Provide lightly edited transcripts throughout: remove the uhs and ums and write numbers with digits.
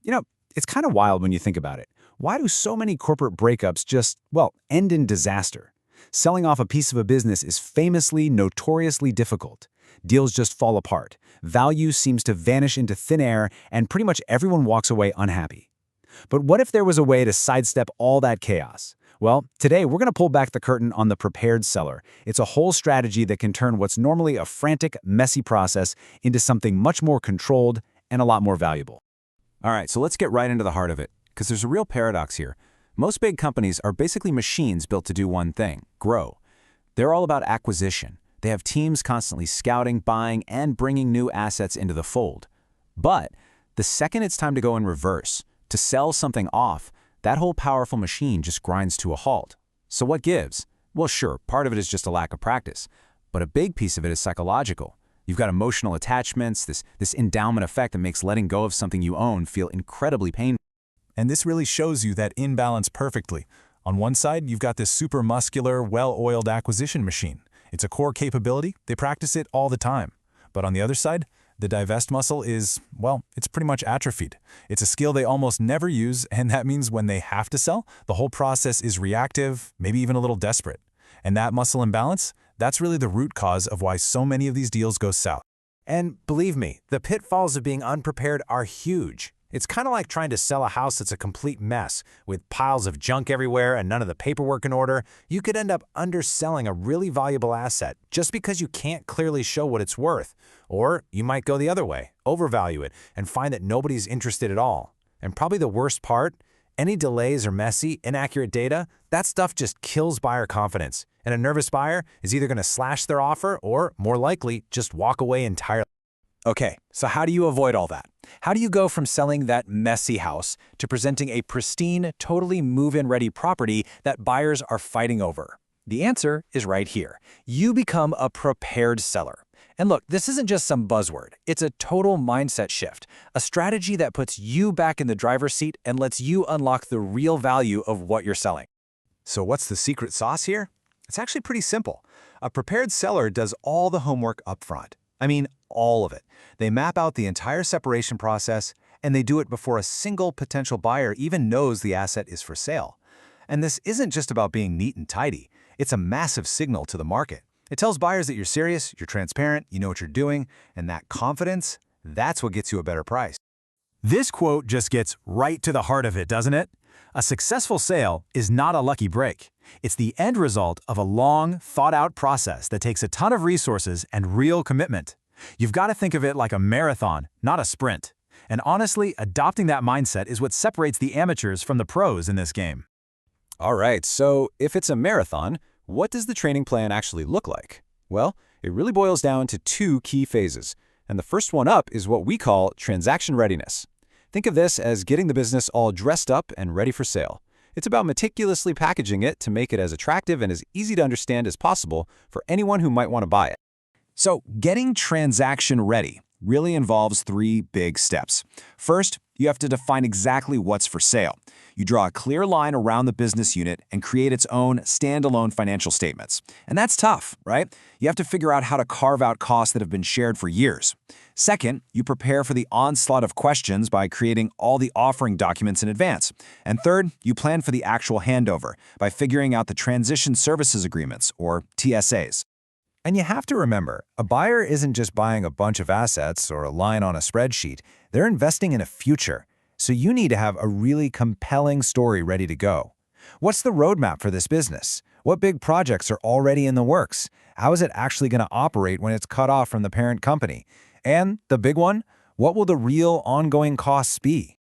You know, it's kind of wild when you think about it. Why do so many corporate breakups just, well, end in disaster? Selling off a piece of a business is famously, notoriously difficult. Deals just fall apart. Value seems to vanish into thin air, and pretty much everyone walks away unhappy. But what if there was a way to sidestep all that chaos? Well, today we're going to pull back the curtain on the prepared seller. It's a whole strategy that can turn what's normally a frantic, messy process into something much more controlled and a lot more valuable. All right, so let's get right into the heart of it, because there's a real paradox here. Most big companies are basically machines built to do one thing: grow. They're all about acquisition. They have teams constantly scouting, buying, and bringing new assets into the fold. But the second it's time to go in reverse, to sell something off, that whole powerful machine just grinds to a halt. So what gives? Well, sure, part of it is just a lack of practice, but a big piece of it is psychological. You've got emotional attachments, this endowment effect that makes letting go of something you own feel incredibly painful. And this really shows you that imbalance perfectly. On one side, you've got this super muscular, well-oiled acquisition machine. It's a core capability. They practice it all the time. But on the other side, the divest muscle is, well, it's pretty much atrophied. It's a skill they almost never use, and that means when they have to sell, the whole process is reactive, maybe even a little desperate. And that muscle imbalance, that's really the root cause of why so many of these deals go south. And believe me, the pitfalls of being unprepared are huge. It's kind of like trying to sell a house that's a complete mess, with piles of junk everywhere and none of the paperwork in order. You could end up underselling a really valuable asset just because you can't clearly show what it's worth. Or you might go the other way, overvalue it, and find that nobody's interested at all. And probably the worst part, any delays or messy, inaccurate data, that stuff just kills buyer confidence. And a nervous buyer is either going to slash their offer or, more likely, just walk away entirely. Okay, so how do you avoid all that? How do you go from selling that messy house to presenting a pristine, totally move-in ready property that buyers are fighting over? The answer is right here. You become a prepared seller. And look, this isn't just some buzzword. It's a total mindset shift, a strategy that puts you back in the driver's seat and lets you unlock the real value of what you're selling. So what's the secret sauce here? It's actually pretty simple. A prepared seller does all the homework up front. I mean, all of it. They map out the entire separation process, and they do it before a single potential buyer even knows the asset is for sale. And this isn't just about being neat and tidy. It's a massive signal to the market. It tells buyers that you're serious, you're transparent, you know what you're doing, and that confidence, that's what gets you a better price. This quote just gets right to the heart of it, doesn't it? A successful sale is not a lucky break. It's the end result of a long, thought-out process that takes a ton of resources and real commitment. You've got to think of it like a marathon, not a sprint. And honestly, adopting that mindset is what separates the amateurs from the pros in this game. All right, so if it's a marathon, what does the training plan actually look like? Well, it really boils down to two key phases. And the first one up is what we call transaction readiness. Think of this as getting the business all dressed up and ready for sale. It's about meticulously packaging it to make it as attractive and as easy to understand as possible for anyone who might want to buy it. So, getting transaction ready really involves three big steps. First, you have to define exactly what's for sale. You draw a clear line around the business unit and create its own standalone financial statements. And that's tough, right? You have to figure out how to carve out costs that have been shared for years. Second, you prepare for the onslaught of questions by creating all the offering documents in advance. And third, you plan for the actual handover by figuring out the transition services agreements, or TSAs. And you have to remember, a buyer isn't just buying a bunch of assets or a line on a spreadsheet. They're investing in a future. So you need to have a really compelling story ready to go. What's the roadmap for this business? What big projects are already in the works? How is it actually going to operate when it's cut off from the parent company? And the big one, what will the real ongoing costs be?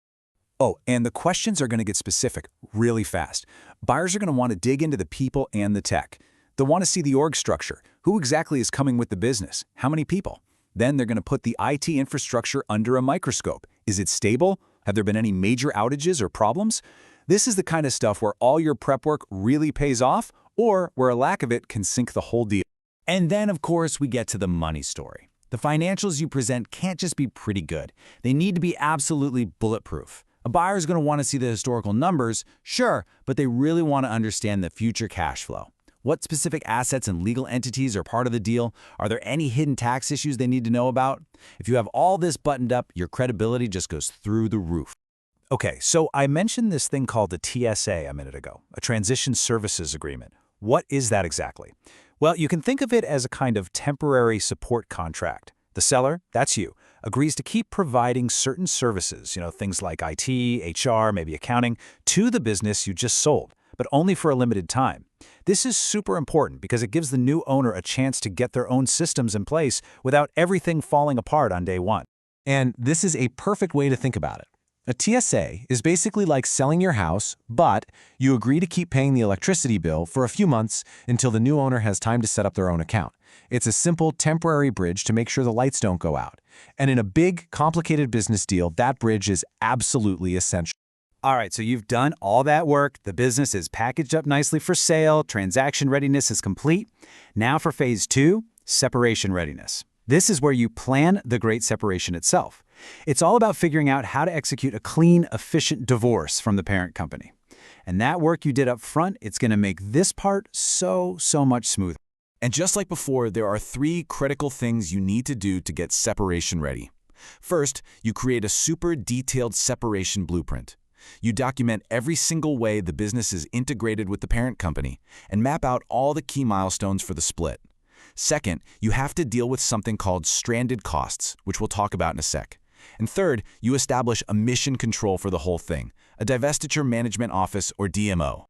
Oh, and the questions are going to get specific really fast. Buyers are going to want to dig into the people and the tech. They'll want to see the org structure. Who exactly is coming with the business? How many people? Then they're going to put the IT infrastructure under a microscope. Is it stable? Have there been any major outages or problems? This is the kind of stuff where all your prep work really pays off, or where a lack of it can sink the whole deal. And then, of course, we get to the money story. The financials you present can't just be pretty good. They need to be absolutely bulletproof. A buyer is going to want to see the historical numbers, sure, but they really want to understand the future cash flow. What specific assets and legal entities are part of the deal? Are there any hidden tax issues they need to know about? If you have all this buttoned up, your credibility just goes through the roof. Okay, so I mentioned this thing called the TSA a minute ago, a Transition Services Agreement. What is that exactly? Well, you can think of it as a kind of temporary support contract. The seller, that's you, agrees to keep providing certain services, things like IT, HR, maybe accounting, to the business you just sold, but only for a limited time. This is super important because it gives the new owner a chance to get their own systems in place without everything falling apart on day one. And this is a perfect way to think about it. A TSA is basically like selling your house, but you agree to keep paying the electricity bill for a few months until the new owner has time to set up their own account. It's a simple, temporary bridge to make sure the lights don't go out. And in a big, complicated business deal, that bridge is absolutely essential. All right, so you've done all that work. The business is packaged up nicely for sale. Transaction readiness is complete. Now for phase 2, separation readiness. This is where you plan the great separation itself. It's all about figuring out how to execute a clean, efficient divorce from the parent company. And that work you did up front, it's going to make this part so much smoother. And just like before, there are 3 critical things you need to do to get separation ready. First, you create a super detailed separation blueprint. You document every single way the business is integrated with the parent company and map out all the key milestones for the split. Second, you have to deal with something called stranded costs, which we'll talk about in a sec. And third, you establish a mission control for the whole thing, a divestiture management office or DMO.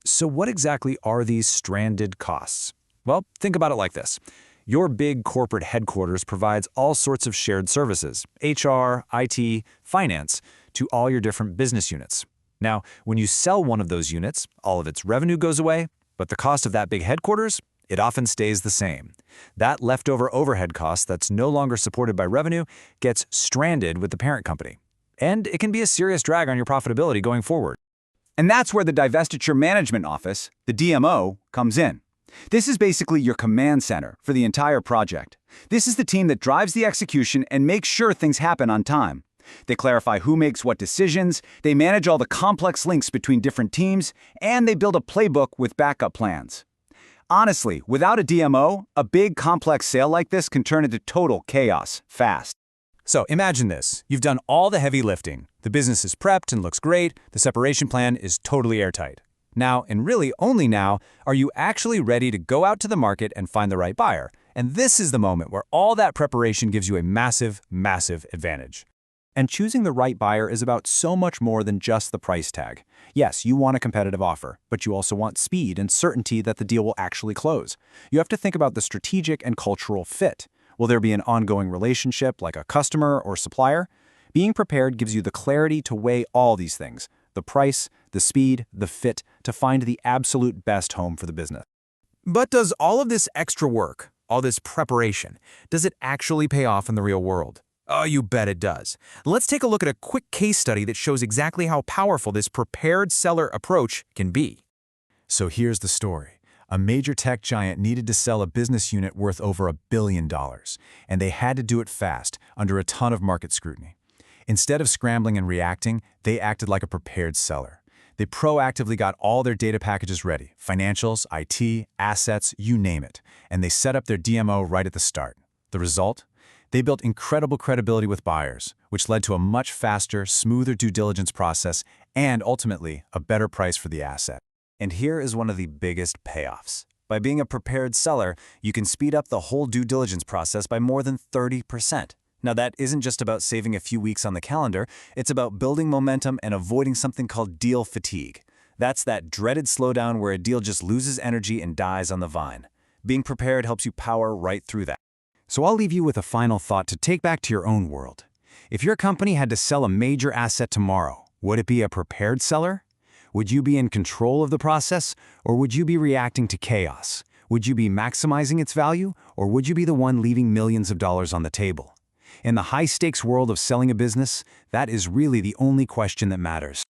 So what exactly are these stranded costs? Well, think about it like this. Your big corporate headquarters provides all sorts of shared services, HR, IT, finance, to all your different business units. Now, when you sell one of those units, all of its revenue goes away, but the cost of that big headquarters, it often stays the same. That leftover overhead cost that's no longer supported by revenue gets stranded with the parent company. And it can be a serious drag on your profitability going forward. And that's where the divestiture management office, the DMO, comes in. This is basically your command center for the entire project. This is the team that drives the execution and makes sure things happen on time. They clarify who makes what decisions, they manage all the complex links between different teams, and they build a playbook with backup plans. Honestly, without a DMO, a big complex sale like this can turn into total chaos fast. So imagine this. You've done all the heavy lifting. The business is prepped and looks great. The separation plan is totally airtight. Now, and really only now, are you actually ready to go out to the market and find the right buyer. And this is the moment where all that preparation gives you a massive advantage. And choosing the right buyer is about so much more than just the price tag. Yes, you want a competitive offer, but you also want speed and certainty that the deal will actually close. You have to think about the strategic and cultural fit. Will there be an ongoing relationship like a customer or supplier? Being prepared gives you the clarity to weigh all these things, the price, the speed, the fit, to find the absolute best home for the business. But does all of this extra work, all this preparation, does it actually pay off in the real world? Oh, you bet it does. Let's take a look at a quick case study that shows exactly how powerful this prepared seller approach can be. So here's the story. A major tech giant needed to sell a business unit worth over $1 billion, and they had to do it fast, under a ton of market scrutiny. Instead of scrambling and reacting, they acted like a prepared seller. They proactively got all their data packages ready, financials, IT, assets, you name it, and they set up their DMO right at the start. The result? They built incredible credibility with buyers, which led to a much faster, smoother due diligence process and, ultimately, a better price for the asset. And here is one of the biggest payoffs. By being a prepared seller, you can speed up the whole due diligence process by more than 30%. Now, that isn't just about saving a few weeks on the calendar, it's about building momentum and avoiding something called deal fatigue. That's that dreaded slowdown where a deal just loses energy and dies on the vine. Being prepared helps you power right through that. So I'll leave you with a final thought to take back to your own world. If your company had to sell a major asset tomorrow, would it be a prepared seller? Would you be in control of the process, or would you be reacting to chaos? Would you be maximizing its value, or would you be the one leaving millions of dollars on the table? In the high-stakes world of selling a business, that is really the only question that matters.